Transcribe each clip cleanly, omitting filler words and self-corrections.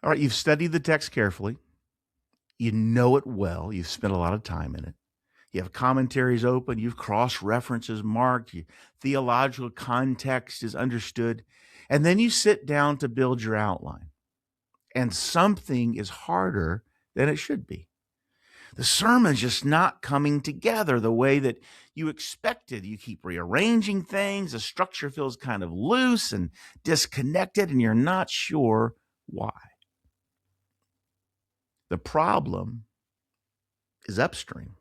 All right, you've studied the text carefully. You know it well. You've spent a lot of time in it. You have commentaries open. You've cross-references marked. Your theological context is understood. And then you sit down to build your outline. And something is harder than it should be. The sermon's just not coming together the way that you expected. You keep rearranging things. The structure feels kind of loose and disconnected, and you're not sure why. The problem is upstream.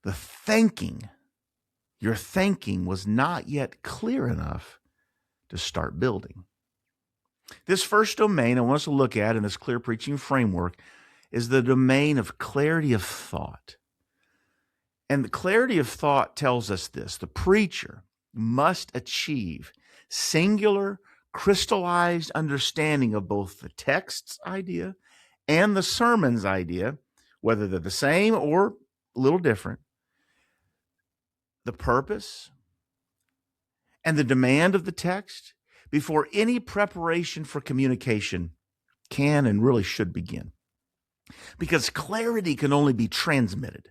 Your thinking was not yet clear enough to start building. This first domain I want us to look at in this clear preaching framework is the domain of clarity of thought. And the clarity of thought tells us this: the preacher must achieve singular, crystallized understanding of both the text's idea and the sermon's idea, whether they're the same or a little different, the purpose and the demand of the text before any preparation for communication can and really should begin. Because clarity can only be transmitted.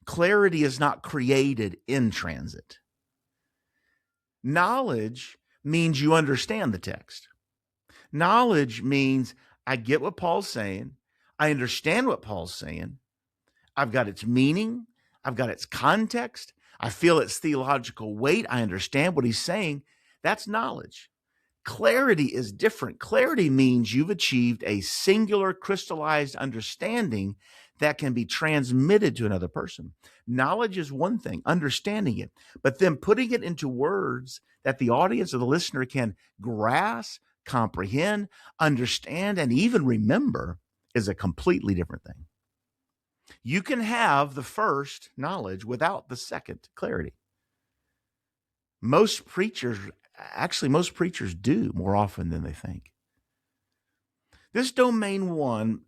Clarity is not created in transit. Knowledge means you understand the text. Knowledge means I get what Paul's saying. I understand what Paul's saying. I've got its meaning. I've got its context. I feel its theological weight. I understand what he's saying. That's knowledge. Clarity is different. Clarity means you've achieved a singular, crystallized understanding that can be transmitted to another person. Knowledge is one thing, understanding it, but then putting it into words that the audience or the listener can grasp, comprehend, understand, and even remember is a completely different thing. You can have the first knowledge without the second clarity. Most preachers do more often than they think. This domain one,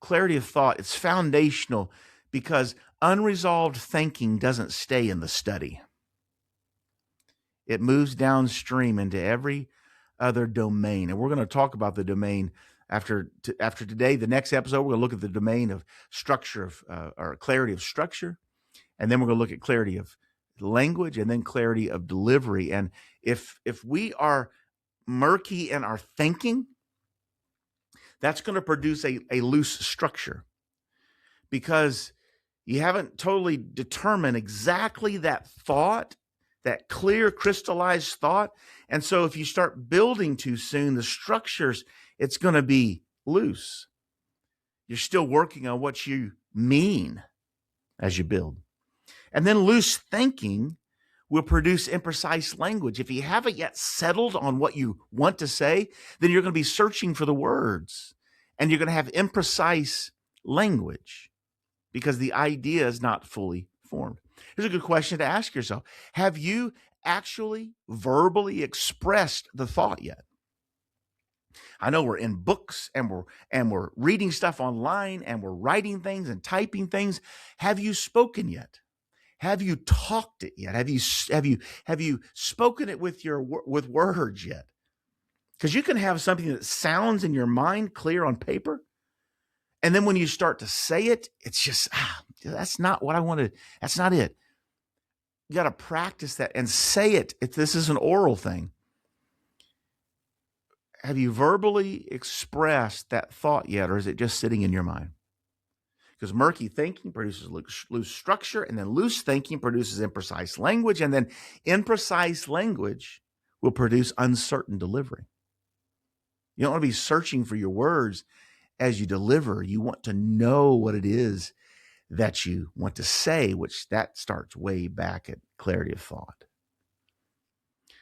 clarity of thought, it's foundational because unresolved thinking doesn't stay in the study. It moves downstream into every other domain. And we're going to talk about the domain after today. The next episode, we're going to look at the domain of structure or clarity of structure. And then we're going to look at clarity of language and then clarity of delivery. And if we are murky in our thinking, that's going to produce a loose structure because you haven't totally determined exactly that thought, that clear, crystallized thought. And so if you start building too soon, the structures, it's going to be loose. You're still working on what you mean as you build. And then loose thinking will produce imprecise language. If you haven't yet settled on what you want to say, then you're going to be searching for the words and you're going to have imprecise language because the idea is not fully formed. Here's a good question to ask yourself. Have you actually verbally expressed the thought yet? I know we're in books and we're reading stuff online and we're writing things and typing things. Have you spoken yet? Have you talked it yet? Have you spoken it with words yet? Because you can have something that sounds in your mind clear on paper, and then when you start to say it, it's just that's not what I wanted. That's not it. You got to practice that and say it. This is an oral thing. Have you verbally expressed that thought yet, or is it just sitting in your mind? Because murky thinking produces loose structure, and then loose thinking produces imprecise language, and then imprecise language will produce uncertain delivery. You don't want to be searching for your words as you deliver. You want to know what it is that you want to say, which that starts way back at clarity of thought.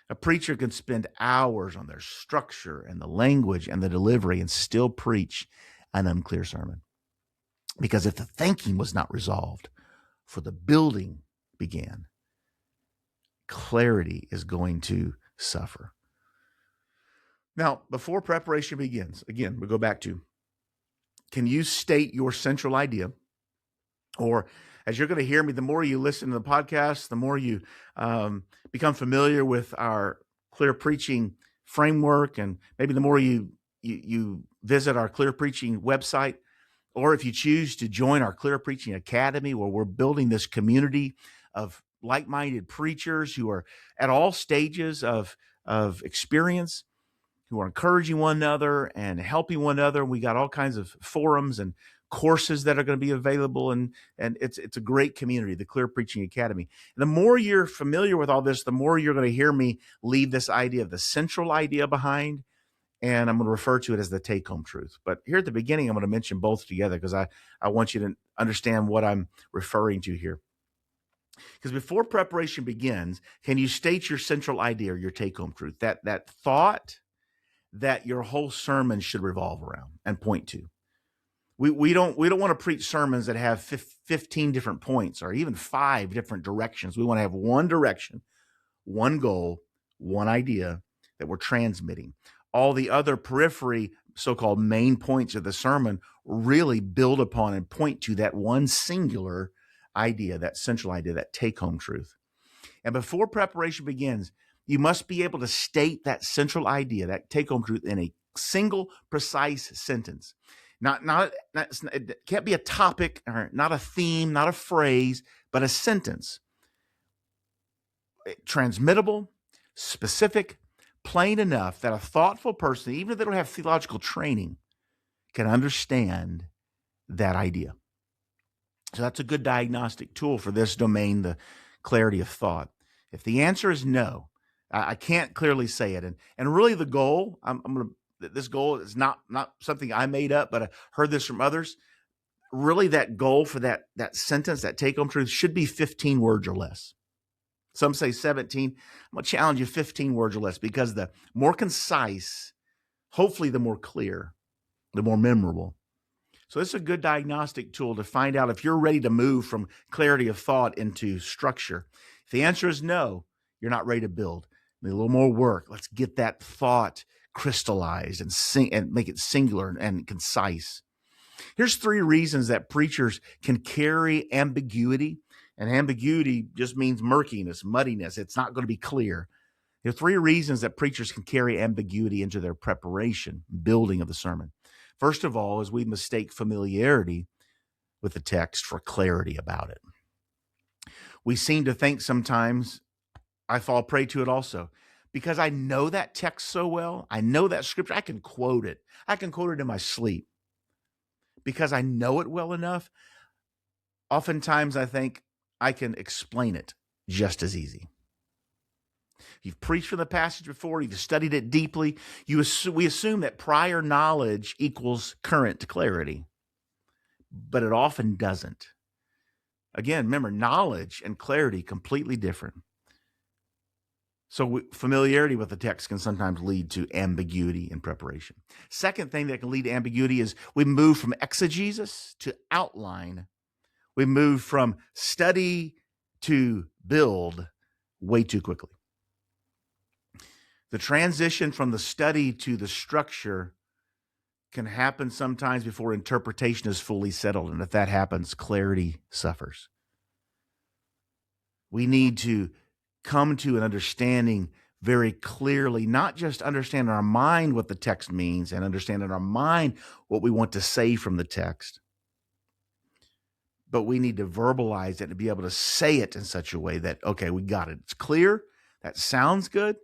A preacher can spend hours on their structure and the language and the delivery and still preach an unclear sermon. Because if the thinking was not resolved, for the building began, clarity is going to suffer. Now, before preparation begins, again, we go back to, can you state your central idea? Or as you're going to hear me, the more you listen to the podcast, the more you become familiar with our clear preaching framework, and maybe the more you visit our Clear Preaching website, or if you choose to join our Clear Preaching Academy, where we're building this community of like-minded preachers who are at all stages of experience, who are encouraging one another and helping one another. We got all kinds of forums and courses that are going to be available, and it's a great community, the Clear Preaching Academy. The more you're familiar with all this, the more you're going to hear me leave this idea of the central idea behind, and I'm going to refer to it as the take-home truth. But here at the beginning, I'm going to mention both together because I want you to understand what I'm referring to here. Because before preparation begins, can you state your central idea or your take-home truth, that thought that your whole sermon should revolve around and point to? We don't want to preach sermons that have 15 different points or even 5 different directions. We want to have one direction, one goal, one idea that we're transmitting. All the other periphery, so-called main points of the sermon, really build upon and point to that one singular idea, that central idea, that take-home truth. And before preparation begins, you must be able to state that central idea, that take-home truth, in a single, precise sentence. It can't be a topic, or not a theme, not a phrase, but a sentence. Transmittable, specific, plain enough that a thoughtful person, even if they don't have theological training, can understand that idea. So that's a good diagnostic tool for this domain, the clarity of thought. If the answer is no, I can't clearly say it. And really the goal, this goal is not something I made up, but I heard this from others. Really that goal for that sentence, that take-home truth, should be 15 words or less. Some say 17. I'm going to challenge you 15 words or less, because the more concise, hopefully the more clear, the more memorable. So this is a good diagnostic tool to find out if you're ready to move from clarity of thought into structure. If the answer is no, you're not ready to build. Need a little more work. Let's get that thought crystallized and make it singular and concise. Here's 3 reasons that preachers can carry ambiguity. And ambiguity just means murkiness, muddiness. It's not going to be clear. There are 3 reasons that preachers can carry ambiguity into their preparation, building of the sermon. First of all, is we mistake familiarity with the text for clarity about it. We seem to think sometimes, I fall prey to it also, because I know that text so well, I know that scripture, I can quote it. I can quote it in my sleep. Because I know it well enough, oftentimes I think I can explain it just as easy. You've preached from the passage before, you've studied it deeply. We assume that prior knowledge equals current clarity, but it often doesn't. Again, remember, knowledge and clarity completely different. So familiarity with the text can sometimes lead to ambiguity in preparation. Second thing that can lead to ambiguity is we move from exegesis to outline. We move from study to build way too quickly. The transition from the study to the structure can happen sometimes before interpretation is fully settled. And if that happens, clarity suffers. We need to come to an understanding very clearly, not just understand in our mind what the text means and understand in our mind what we want to say from the text, but we need to verbalize it and be able to say it in such a way that, okay, we got it. It's clear. That sounds good.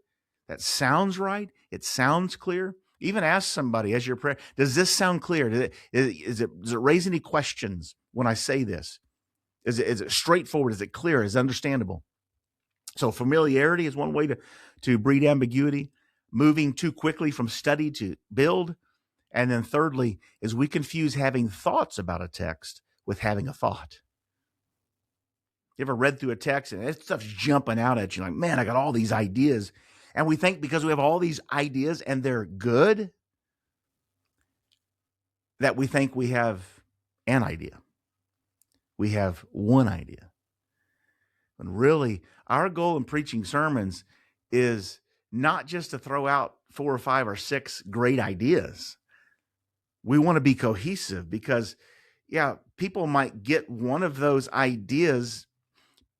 That sounds right. It sounds clear. Even ask somebody as your prayer, does this sound clear? Does it raise any questions when I say this? Is it straightforward? Is it clear? Is it understandable? So familiarity is one way to breed ambiguity, moving too quickly from study to build. And then thirdly, is we confuse having thoughts about a text with having a thought. You ever read through a text and that stuff's jumping out at you like, man, I got all these ideas. And we think because we have all these ideas and they're good, that we think we have an idea. We have one idea. And really, our goal in preaching sermons is not just to throw out 4 or 5 or 6 great ideas. We want to be cohesive because, people might get one of those ideas,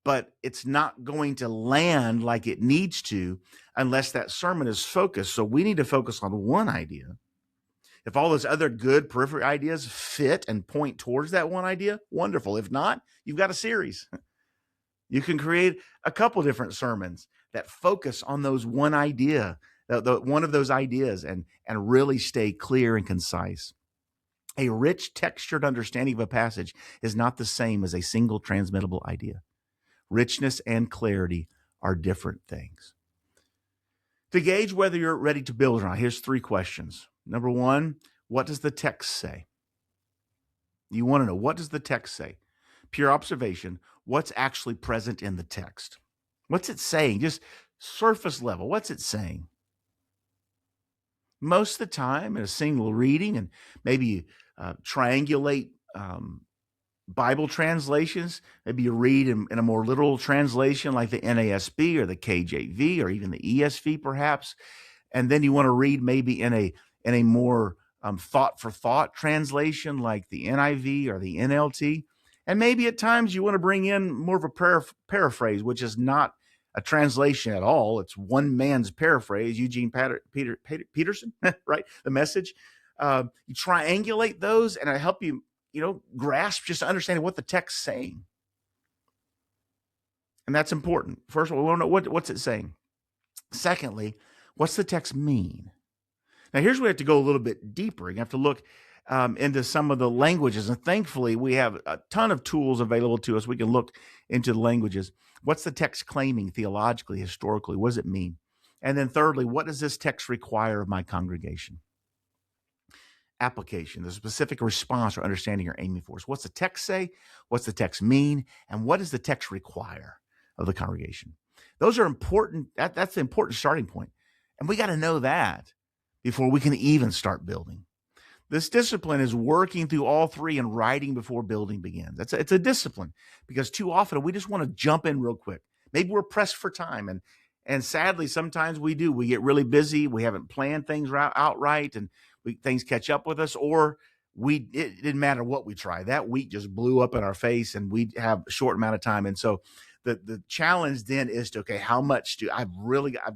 but it's not going to land like it needs to unless that sermon is focused. So we need to focus on one idea. If all those other good periphery ideas fit and point towards that one idea, wonderful. If not, you've got a series. You can create a couple different sermons that focus on those one idea, one of those ideas, and really stay clear and concise. A rich, textured understanding of a passage is not the same as a single transmittable idea. Richness and clarity are different things. To gauge whether you're ready to build or not, here's 3 questions. Number 1, what does the text say? You want to know, what does the text say? Pure observation, what's actually present in the text? What's it saying? Just surface level, what's it saying? Most of the time, in a single reading, and maybe you triangulate Bible translations. Maybe you read in a more literal translation like the NASB or the KJV or even the ESV perhaps. And then you want to read maybe in a more thought for thought translation like the NIV or the NLT. And maybe at times you want to bring in more of a paraphrase, which is not a translation at all. It's one man's paraphrase, Eugene Peterson, right? The Message. You triangulate those and I help you, grasp just understanding what the text's saying. And that's important. First of all, we want to know what's it saying. Secondly, what's the text mean? Now, here's where we have to go a little bit deeper. You have to look into some of the languages. And thankfully, we have a ton of tools available to us. We can look into the languages. What's the text claiming theologically, historically? What does it mean? And then thirdly, what does this text require of my congregation? Application, the specific response or understanding you're aiming for. So what's the text say? What's the text mean? And what does the text require of the congregation? Those are important. That's the important starting point. And we got to know that before we can even start building. This discipline is working through all 3 and writing before building begins. It's a discipline because too often we just want to jump in real quick. Maybe we're pressed for time. And sadly, sometimes we do. We get really busy. We haven't planned things out right. And things catch up with us, or it didn't matter what we try. That week just blew up in our face and we have a short amount of time. And so the challenge then is to, okay, how much I've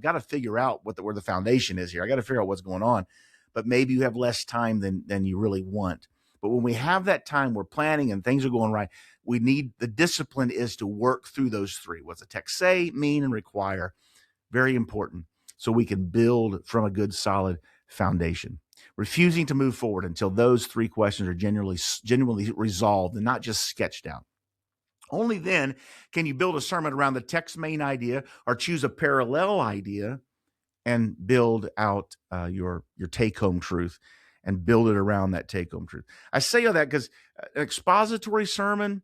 got to figure out where the foundation is here. I got to figure out what's going on, but maybe you have less time than you really want. But when we have that time, we're planning and things are going right. The discipline is to work through those 3. What's the text say, mean, and require? Very important. So we can build from a good, solid foundation. Refusing to move forward until those 3 questions are genuinely resolved and not just sketched out. Only then can you build a sermon around the text main idea or choose a parallel idea and build out your take-home truth and build it around that take-home truth. I say all that because an expository sermon,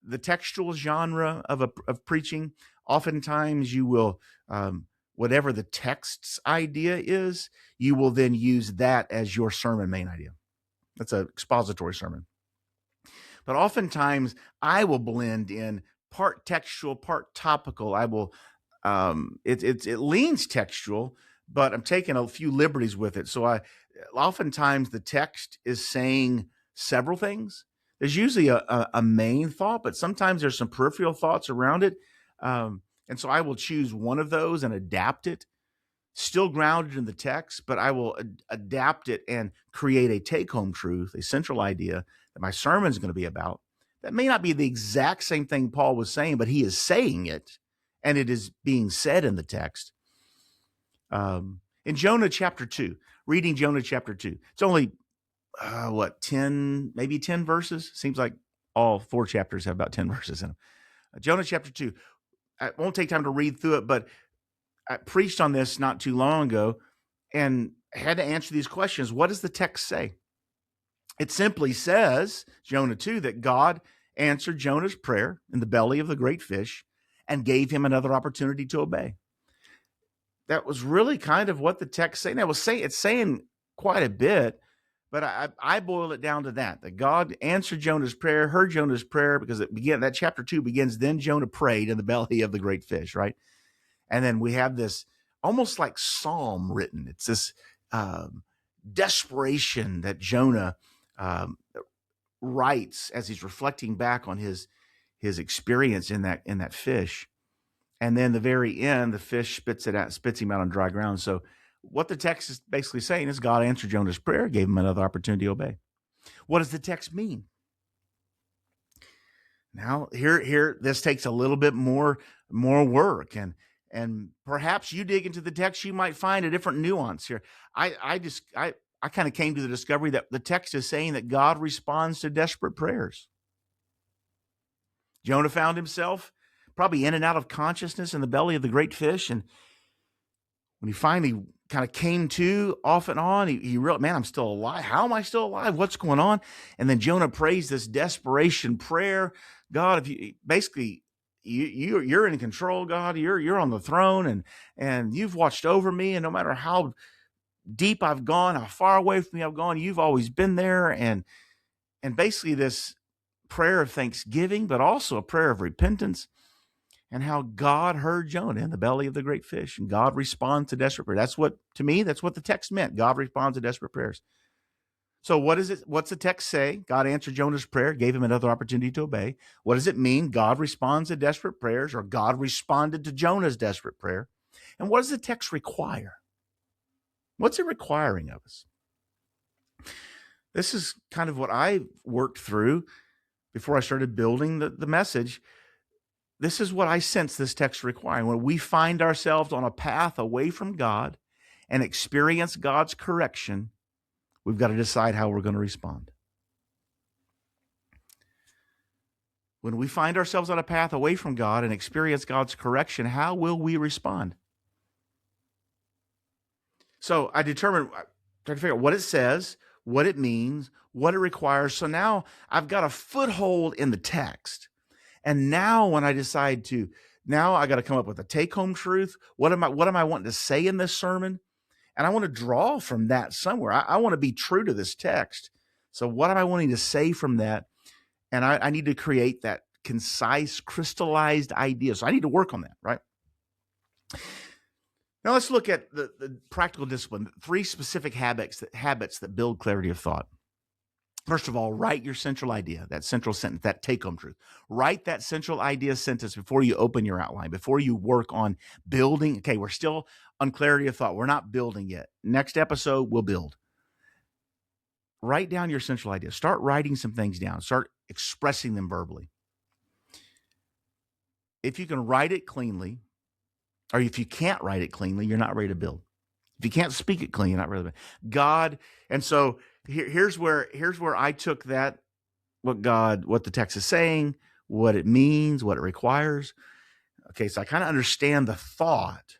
the textual genre of preaching, oftentimes you will whatever the text's idea is, you will then use that as your sermon main idea. That's an expository sermon. But oftentimes I will blend in part textual, part topical. I will, it leans textual, but I'm taking a few liberties with it. So oftentimes the text is saying several things. There's usually a main thought, but sometimes there's some peripheral thoughts around it. And so I will choose one of those and adapt it, still grounded in the text, but I will adapt it and create a take-home truth, a central idea that my sermon is going to be about. That may not be the exact same thing Paul was saying, but he is saying it, and it is being said in the text. In Jonah chapter 2, reading Jonah chapter 2, it's only, 10 verses? Seems like all 4 chapters have about 10 verses in them. Jonah chapter 2. I won't take time to read through it, but I preached on this not too long ago and had to answer these questions. What does the text say? It simply says, Jonah 2, that God answered Jonah's prayer in the belly of the great fish and gave him another opportunity to obey. That was really kind of what the text saying. It's saying quite a bit, but I boil it down to that God answered Jonah's prayer, heard Jonah's prayer, because that chapter 2 begins, then Jonah prayed in the belly of the great fish, right? And then we have this almost like psalm written. It's this desperation that Jonah writes as he's reflecting back on his experience in that fish. And then the very end, the fish spits him out on dry ground. So what the text is basically saying is God answered Jonah's prayer, gave him another opportunity to obey. What does the text mean? Now, here, this takes a little bit more work, and perhaps you dig into the text, you might find a different nuance here. I kind of came to the discovery that the text is saying that God responds to desperate prayers. Jonah found himself probably in and out of consciousness in the belly of the great fish, and when he finally kind of came to off and on, he realized, man, I'm still alive. How am I still alive? What's going on? And then Jonah prays this desperation prayer. God, if you basically you're in control, God, you're on the throne, and you've watched over me, and no matter how deep I've gone, how far away from me I've gone, you've always been there. And basically this prayer of thanksgiving, but also a prayer of repentance, and how God heard Jonah in the belly of the great fish, and God responds to desperate prayer. That's what the text meant. God responds to desperate prayers. So what is it? What's the text say? God answered Jonah's prayer, gave him another opportunity to obey. What does it mean? God responds to desperate prayers, or God responded to Jonah's desperate prayer. And what does the text require? What's it requiring of us? This is kind of what I worked through before I started building the message. This is what I sense this text requiring. When we find ourselves on a path away from God and experience God's correction, we've got to decide how we're going to respond. When we find ourselves on a path away from God and experience God's correction, how will we respond? So I trying to figure out what it says, what it means, what it requires. So now I've got a foothold in the text. And now when I decide now I got to come up with a take-home truth. What am I wanting to say in this sermon? And I want to draw from that somewhere. I want to be true to this text. So what am I wanting to say from that? And I need to create that concise, crystallized idea. So I need to work on that, right? Now let's look at the practical discipline, 3 specific habits that build clarity of thought. First of all, write your central idea, that central sentence, that take-home truth. Write that central idea sentence before you open your outline, before you work on building. Okay, we're still on clarity of thought. We're not building yet. Next episode, we'll build. Write down your central idea. Start writing some things down. Start expressing them verbally. If you can write it cleanly, or if you can't write it cleanly, you're not ready to build. If you can't speak it clean, you're not ready to build. God, and so here's where I took that, what the text is saying, what it means, what it requires. Okay, so I kind of understand the thought.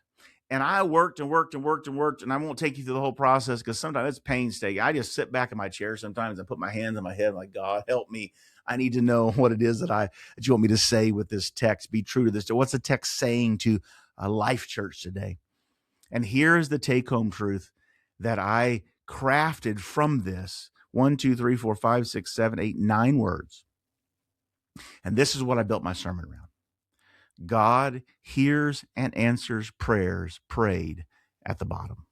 And I worked, and I won't take you through the whole process because sometimes it's painstaking. I just sit back in my chair sometimes and put my hands on my head, and like, God, help me. I need to know what it is that you want me to say with this text. Be true to this. What's the text saying to a Life Church today? And here's the take-home truth that I crafted from this. 1, 2, 3, 4, 5, 6, 7, 8, 9 words. And this is what I built my sermon around. God hears and answers prayers prayed at the bottom.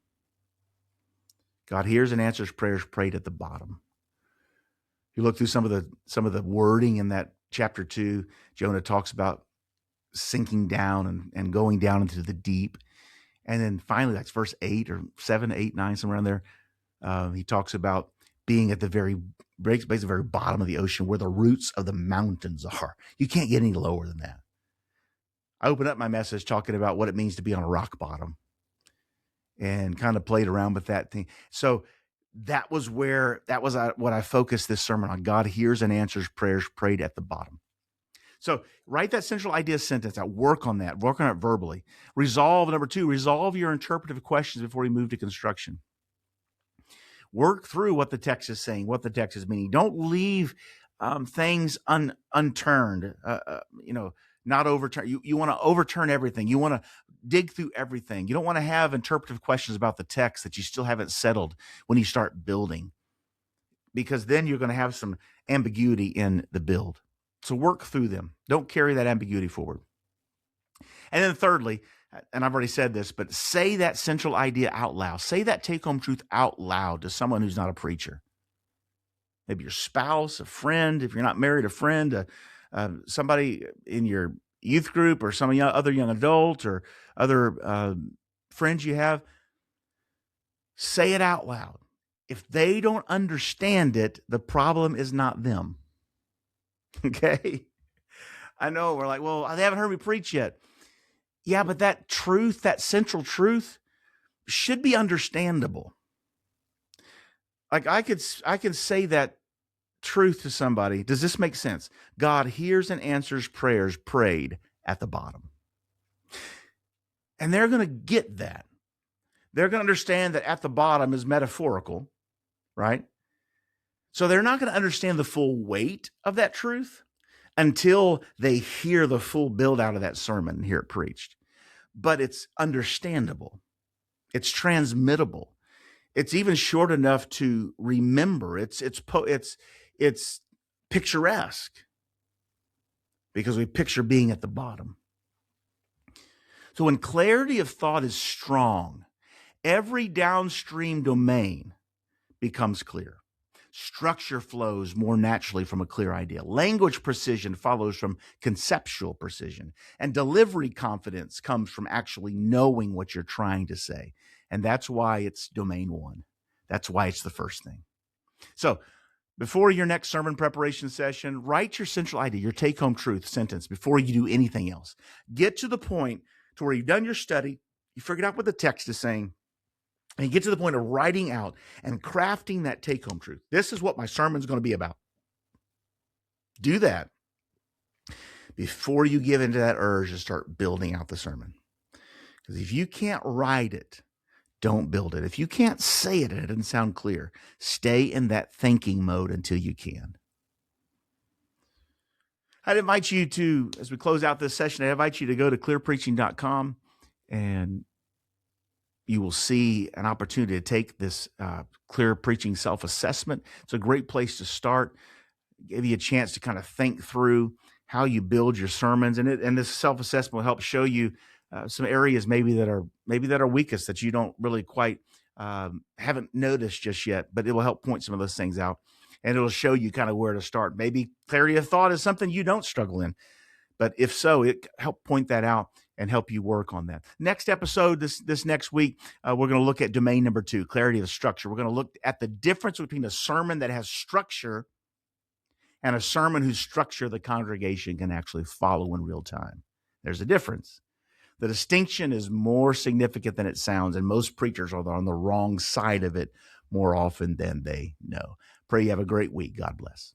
God hears and answers prayers prayed at the bottom. You look through some of the wording in that chapter 2, Jonah talks about sinking down and going down into the deep. And then finally, that's verse 8 or 7, 8, 9, somewhere around there. He talks about being at the very bottom of the ocean where the roots of the mountains are. You can't get any lower than that. I opened up my message talking about what it means to be on a rock bottom and kind of played around with that thing. So that was what I focused this sermon on. God hears and answers prayers prayed at the bottom. So write that central idea sentence out. Work on that. Work on it verbally. Number 2, resolve your interpretive questions before you move to construction. Work through what the text is saying, what the text is meaning. Don't leave things unturned. Not overturn. You want to overturn everything. You want to dig through everything. You don't want to have interpretive questions about the text that you still haven't settled when you start building, because then you're going to have some ambiguity in the build. So work through them. Don't carry that ambiguity forward. And then thirdly, and I've already said this, but say that central idea out loud. Say that take-home truth out loud to someone who's not a preacher. Maybe your spouse, a friend, if you're not married, a friend, somebody in your youth group or some other young adult or other friends you have. Say it out loud. If they don't understand it, the problem is not them. Okay? I know we're like, well, they haven't heard me preach yet. Yeah, but that truth, that central truth, should be understandable. Like I can say that truth to somebody. Does this make sense? God hears and answers prayers prayed at the bottom. And they're going to get that. They're going to understand that at the bottom is metaphorical, right? So they're not going to understand the full weight of that truth until they hear the full build out of that sermon and hear it preached. But it's understandable. It's transmittable. It's even short enough to remember. It's picturesque because we picture being at the bottom. So when clarity of thought is strong, every downstream domain becomes clear. Structure flows more naturally from a clear idea. Language precision follows from conceptual precision. And delivery confidence comes from actually knowing what you're trying to say. And that's why it's domain one. That's why it's the first thing. So before your next sermon preparation session, write your central idea, your take-home truth sentence before you do anything else. Get to the point to where you've done your study, you figured out what the text is saying, and you get to the point of writing out and crafting that take-home truth. This is what my sermon's going to be about. Do that before you give into that urge to start building out the sermon. Because if you can't write it, don't build it. If you can't say it and it doesn't sound clear, stay in that thinking mode until you can. I'd invite you to, as we close out this session, I invite you to go to clearpreaching.com and you will see an opportunity to take this Clear Preaching self-assessment. It's a great place to start. Give you a chance to kind of think through how you build your sermons, and this self-assessment will help show you some areas maybe that are weakest that you don't really quite haven't noticed just yet, but it will help point some of those things out, and it'll show you kind of where to start. Maybe clarity of thought is something you don't struggle in, but if so, it help point that out and help you work on that. Next episode, this next week, we're going to look at domain number 2, clarity of structure. We're going to look at the difference between a sermon that has structure and a sermon whose structure the congregation can actually follow in real time. There's a difference. The distinction is more significant than it sounds, and most preachers are on the wrong side of it more often than they know. Pray you have a great week. God bless.